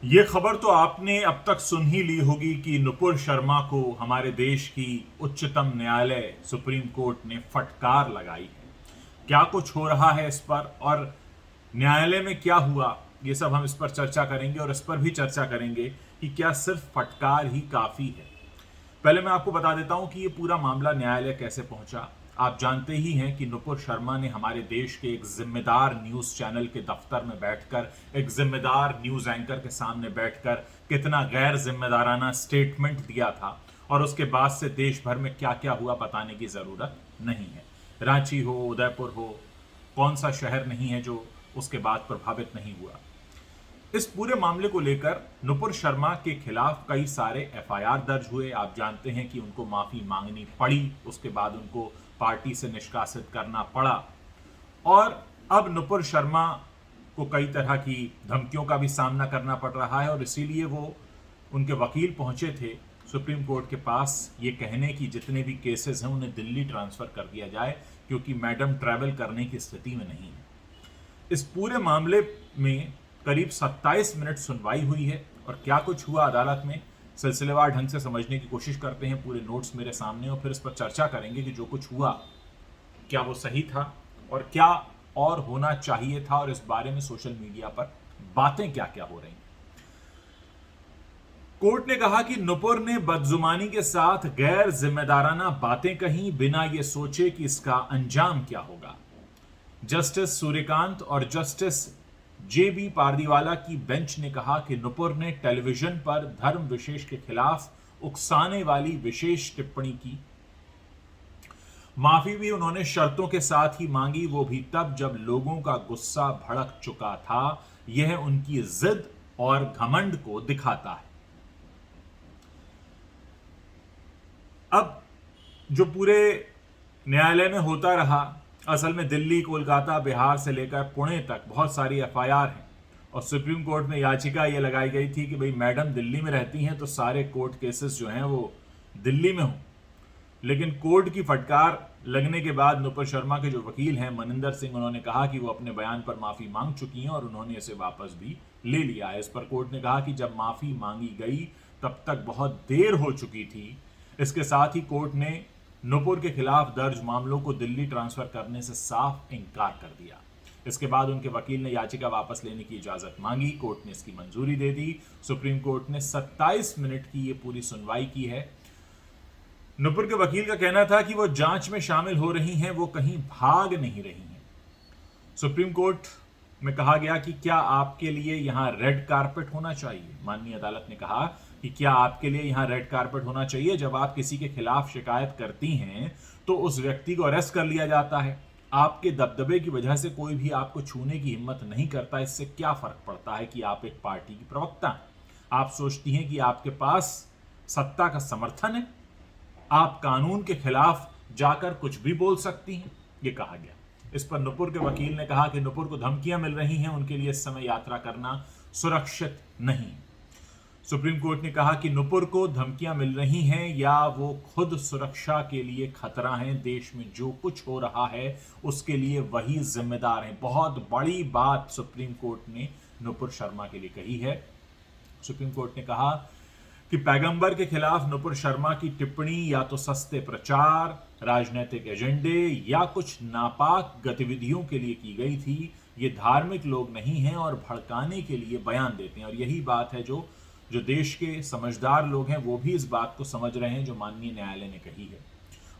ये खबर तो आपने अब तक सुन ही ली होगी कि नुपुर शर्मा को हमारे देश की उच्चतम न्यायालय सुप्रीम कोर्ट ने फटकार लगाई है। क्या कुछ हो रहा है इस पर और न्यायालय में क्या हुआ, ये सब हम इस पर चर्चा करेंगे और इस पर भी चर्चा करेंगे कि क्या सिर्फ फटकार ही काफी है। पहले मैं आपको बता देता हूं कि ये पूरा मामला न्यायालय कैसे पहुंचा। आप जानते ही हैं कि नुपुर शर्मा ने हमारे देश के एक जिम्मेदार न्यूज चैनल के दफ्तर में बैठकर, एक जिम्मेदार न्यूज एंकर के सामने बैठकर कितना गैर जिम्मेदाराना स्टेटमेंट दिया था, और उसके बाद से देश भर में क्या क्या हुआ बताने की जरूरत नहीं है। रांची हो, उदयपुर हो, कौन सा शहर नहीं है जो उसके बाद प्रभावित नहीं हुआ। इस पूरे मामले को लेकर नुपुर शर्मा के खिलाफ कई सारे एफआईआर दर्ज हुए। आप जानते हैं कि उनको माफी मांगनी पड़ी, उसके बाद उनको पार्टी से निष्कासित करना पड़ा, और अब नुपुर शर्मा को कई तरह की धमकियों का भी सामना करना पड़ रहा है। और इसीलिए वो उनके वकील पहुंचे थे सुप्रीम कोर्ट के पास ये कहने की जितने भी केसेस हैं उन्हें दिल्ली ट्रांसफर कर दिया जाए, क्योंकि मैडम ट्रैवल करने की स्थिति में नहीं है। इस पूरे मामले में करीब 27 मिनट सुनवाई हुई है, और क्या कुछ हुआ अदालत में सिलसिलेवार ढंग से समझने की कोशिश करते हैं। पूरे नोट्स मेरे सामने, और फिर इस पर चर्चा करेंगे कि जो कुछ हुआ क्या वो सही था और क्या और होना चाहिए था, और इस बारे में सोशल मीडिया पर बातें क्या क्या हो रही हैं। कोर्ट ने कहा कि नुपुर ने बदजुबानी के साथ गैर जिम्मेदाराना बातें कही, बिना यह सोचे कि इसका अंजाम क्या होगा। जस्टिस सूर्यकांत और जस्टिस जेबी पारदीवाला की बेंच ने कहा कि नुपुर ने टेलीविजन पर धर्म विशेष के खिलाफ उकसाने वाली विशेष टिप्पणी की। माफी भी उन्होंने शर्तों के साथ ही मांगी, वो भी तब जब लोगों का गुस्सा भड़क चुका था। यह उनकी जिद और घमंड को दिखाता है। अब जो पूरे न्यायालय में होता रहा, असल में दिल्ली, कोलकाता, बिहार से लेकर पुणे तक बहुत सारी एफआईआर हैं, और सुप्रीम कोर्ट में याचिका ये लगाई गई थी कि भाई मैडम दिल्ली में रहती हैं तो सारे कोर्ट केसेस जो हैं वो दिल्ली में हों। लेकिन कोर्ट की फटकार लगने के बाद नुपुर शर्मा के जो वकील हैं मनिंदर सिंह, उन्होंने कहा कि वो अपने बयान पर माफी मांग चुकी हैं और उन्होंने इसे वापस भी ले लिया है। इस पर कोर्ट ने कहा कि जब माफी मांगी गई तब तक बहुत देर हो चुकी थी। इसके साथ ही कोर्ट ने नुपुर के खिलाफ दर्ज मामलों को दिल्ली ट्रांसफर करने से साफ इनकार कर दिया। इसके बाद उनके वकील ने याचिका वापस लेने की इजाजत मांगी। कोर्ट ने इसकी मंजूरी दे दी। सुप्रीम कोर्ट ने 27 मिनट की ये पूरी सुनवाई की है। नुपुर के वकील का कहना था कि वो जांच में शामिल हो रही हैं, वो कहीं भाग नहीं रही हैं। सुप्रीम कोर्ट में कहा गया कि क्या आपके लिए यहां रेड कारपेट होना चाहिए। माननीय अदालत ने कहा कि क्या आपके लिए यहां रेड कारपेट होना चाहिए। जब आप किसी के खिलाफ शिकायत करती हैं तो उस व्यक्ति को अरेस्ट कर लिया जाता है। आपके दबदबे की वजह से कोई भी आपको छूने की हिम्मत नहीं करता। इससे क्या फर्क पड़ता है कि आप एक पार्टी की प्रवक्ता हैं। आप सोचती हैं कि आपके पास सत्ता का समर्थन है, आप कानून के खिलाफ जाकर कुछ भी बोल सकती हैं, यह कहा गया। इस पर नुपुर के वकील ने कहा कि नुपुर को धमकियां मिल रही हैं, उनके लिए इस समय यात्रा करना सुरक्षित नहीं। सुप्रीम कोर्ट ने कहा कि नुपुर को धमकियां मिल रही हैं या वो खुद सुरक्षा के लिए खतरा हैं। देश में जो कुछ हो रहा है उसके लिए वही जिम्मेदार हैं। बहुत बड़ी बात सुप्रीम कोर्ट ने नुपुर शर्मा के लिए कही है। सुप्रीम कोर्ट ने कहा कि पैगंबर के खिलाफ नुपुर शर्मा की टिप्पणी या तो सस्ते प्रचार, राजनीतिक एजेंडे या कुछ नापाक गतिविधियों के लिए की गई थी। ये धार्मिक लोग नहीं हैं और भड़काने के लिए बयान देते हैं। और यही बात है जो देश के समझदार लोग हैं वो भी इस बात को समझ रहे हैं जो माननीय न्यायालय ने कही है।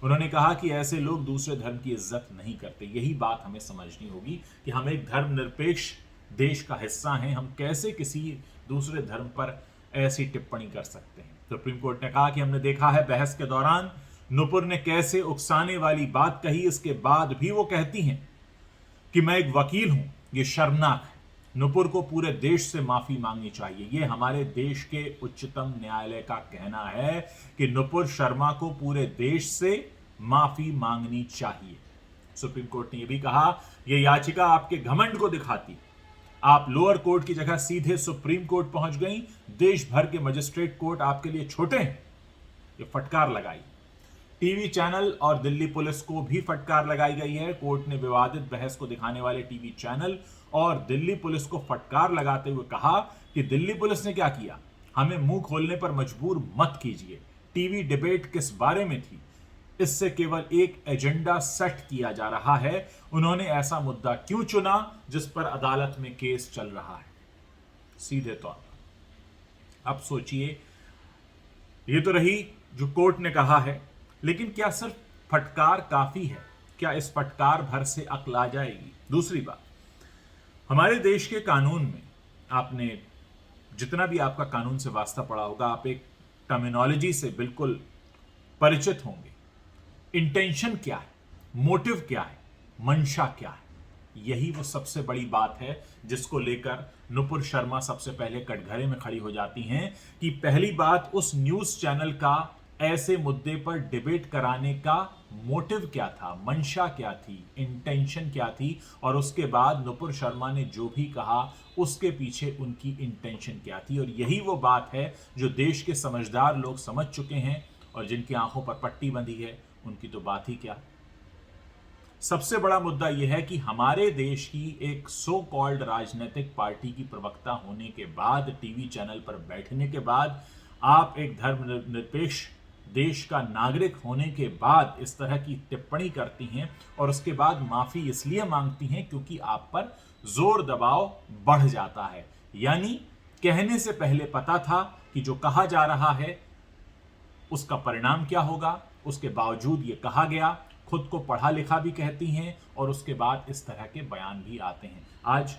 उन्होंने कहा कि ऐसे लोग दूसरे धर्म की इज्जत नहीं करते। यही बात हमें समझनी होगी कि हम एक धर्मनिरपेक्ष देश का हिस्सा हैं, हम कैसे किसी दूसरे धर्म पर ऐसी टिप्पणी कर सकते हैं। सुप्रीम कोर्ट ने कहा कि हमने देखा है बहस के दौरान नुपुर ने कैसे उकसाने वाली बात कही। इसके बाद भी वो कहती हैं कि मैं एक वकील हूं। ये शर्मनाक है। नुपुर को पूरे देश से माफी मांगनी चाहिए। ये हमारे देश के उच्चतम न्यायालय का कहना है कि नुपुर शर्मा को पूरे देश से माफी मांगनी चाहिए। सुप्रीम कोर्ट ने यह भी कहा यह याचिका आपके घमंड को दिखाती। आप लोअर कोर्ट की जगह सीधे सुप्रीम कोर्ट पहुंच गई। देश भर के मजिस्ट्रेट कोर्ट आपके लिए छोटे हैं। ये फटकार लगाई। टीवी चैनल और दिल्ली पुलिस को भी फटकार लगाई गई है। कोर्ट ने विवादित बहस को दिखाने वाले टीवी चैनल और दिल्ली पुलिस को फटकार लगाते हुए कहा कि दिल्ली पुलिस ने क्या किया, हमें मुंह खोलने पर मजबूर मत कीजिए, टीवी डिबेट किस बारे में थी, इससे केवल एक एजेंडा सेट किया जा रहा है। उन्होंने ऐसा मुद्दा क्यों चुना जिस पर अदालत में केस चल रहा है, सीधे तौर पर। अब सोचिए, ये तो रही जो कोर्ट ने कहा है, लेकिन क्या सिर्फ फटकार काफी है? क्या इस फटकार भर से अक्ल आ जाएगी? दूसरी बात, हमारे देश के कानून में, आपने जितना भी आपका कानून से वास्ता पड़ा होगा, आप एक टर्मिनोलॉजी से बिल्कुल परिचित होंगे। इंटेंशन क्या है, मोटिव क्या है, मंशा क्या है? यही वो सबसे बड़ी बात है जिसको लेकर नुपुर शर्मा सबसे पहले कटघरे में खड़ी हो जाती हैं कि पहली बात, उस न्यूज चैनल का ऐसे मुद्दे पर डिबेट कराने का मोटिव क्या था, मंशा क्या थी, इंटेंशन क्या थी, और उसके बाद नुपुर शर्मा ने जो भी कहा उसके पीछे उनकी इंटेंशन क्या थी। और यही वो बात है जो देश के समझदार लोग समझ चुके हैं, और जिनकी आंखों पर पट्टी बंधी है उनकी तो बात ही क्या। सबसे बड़ा मुद्दा यह है कि हमारे देश की एक सो कॉल्ड राजनीतिक पार्टी की प्रवक्ता होने के बाद, टीवी चैनल पर बैठने के बाद, आप एक धर्मनिरपेक्ष देश का नागरिक होने के बाद इस तरह की टिप्पणी करती हैं, और उसके बाद माफी इसलिए मांगती हैं क्योंकि आप पर जोर दबाव बढ़ जाता है। यानी कहने से पहले पता था कि जो कहा जा रहा है उसका परिणाम क्या होगा, उसके बावजूद ये कहा गया। खुद को पढ़ा लिखा भी कहती हैं और उसके बाद इस तरह के बयान भी आते हैं। आज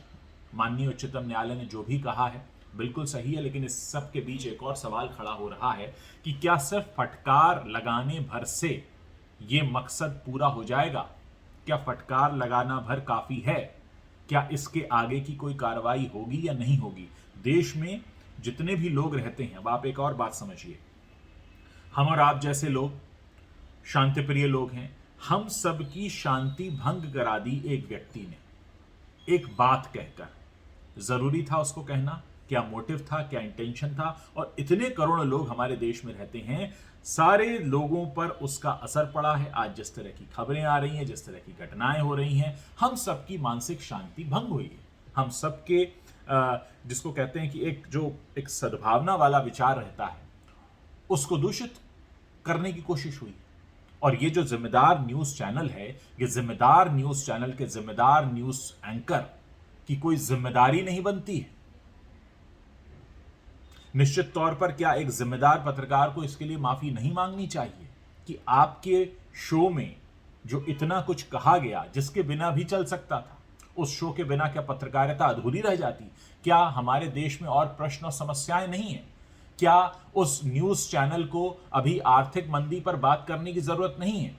माननीय उच्चतम न्यायालय ने जो भी कहा है बिल्कुल सही है, लेकिन इस सब के बीच एक और सवाल खड़ा हो रहा है कि क्या सिर्फ फटकार लगाने भर से ये मकसद पूरा हो जाएगा? क्या फटकार लगाना भर काफी है? क्या इसके आगे की कोई कार्रवाई होगी या नहीं होगी? देश में जितने भी लोग रहते हैं, अब आप एक और बात समझिए, हम और आप जैसे लोग शांतिप्रिय लोग हैं, हम सबकी शांति भंग करा दी एक व्यक्ति ने, एक बात कहकर। जरूरी था उसको कहना? क्या मोटिव था, क्या इंटेंशन था? और इतने करोड़ लोग हमारे देश में रहते हैं, सारे लोगों पर उसका असर पड़ा है। आज जिस तरह की खबरें आ रही हैं, जिस तरह की घटनाएं हो रही हैं, हम सबकी मानसिक शांति भंग हुई है। हम सबके जिसको कहते हैं कि एक सद्भावना वाला विचार रहता है, उसको दूषित करने की कोशिश हुई। और ये जो जिम्मेदार न्यूज चैनल है, ये जिम्मेदार न्यूज चैनल के जिम्मेदार न्यूज एंकर की कोई जिम्मेदारी नहीं बनती है? निश्चित तौर पर क्या एक जिम्मेदार पत्रकार को इसके लिए माफी नहीं मांगनी चाहिए कि आपके शो में जो इतना कुछ कहा गया, जिसके बिना भी चल सकता था, उस शो के बिना क्या पत्रकारिता अधूरी रह जाती? क्या हमारे देश में और प्रश्न और समस्याएं नहीं है? क्या उस न्यूज चैनल को अभी आर्थिक मंदी पर बात करने की जरूरत नहीं है?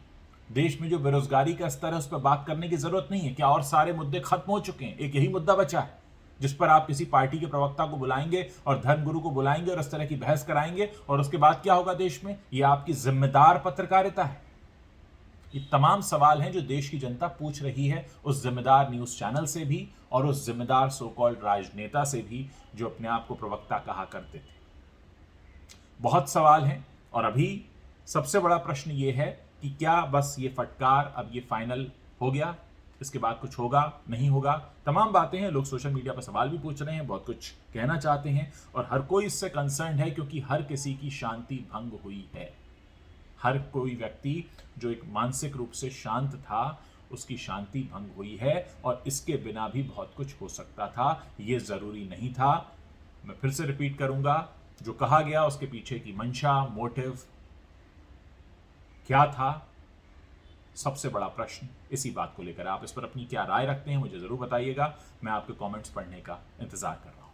देश में जो बेरोजगारी का स्तर है उस पर बात करने की जरूरत नहीं है? क्या और सारे मुद्दे खत्म हो चुके हैं? एक यही मुद्दा बचा है जिस पर आप किसी पार्टी के प्रवक्ता को बुलाएंगे और धर्मगुरु को बुलाएंगे और इस तरह की बहस कराएंगे, और उसके बाद क्या होगा देश में? यह आपकी जिम्मेदार पत्रकारिता है? ये तमाम सवाल हैं जो देश की जनता पूछ रही है उस जिम्मेदार न्यूज चैनल से भी और उस जिम्मेदार सो कॉल्ड राजनेता से भी जो अपने आप को प्रवक्ता कहा करते थे। बहुत सवाल हैं, और अभी सबसे बड़ा प्रश्न ये है कि क्या बस ये फटकार अब ये फाइनल हो गया, इसके बाद कुछ होगा, नहीं होगा? तमाम बातें हैं, लोग सोशल मीडिया पर सवाल भी पूछ रहे हैं, बहुत कुछ कहना चाहते हैं, और हर कोई इससे कंसर्न है क्योंकि हर किसी की शांति भंग हुई है। हर कोई व्यक्ति जो एक मानसिक रूप से शांत था, उसकी शांति भंग हुई है, और इसके बिना भी बहुत कुछ हो सकता था, ये जरूरी नहीं था। मैं फिर से रिपीट करूंगा, जो कहा गया उसके पीछे की मंशा, मोटिव क्या था? सबसे बड़ा प्रश्न इसी बात को लेकर। आप इस पर अपनी क्या राय रखते हैं मुझे जरूर बताइएगा। मैं आपके कमेंट्स पढ़ने का इंतजार कर रहा हूं।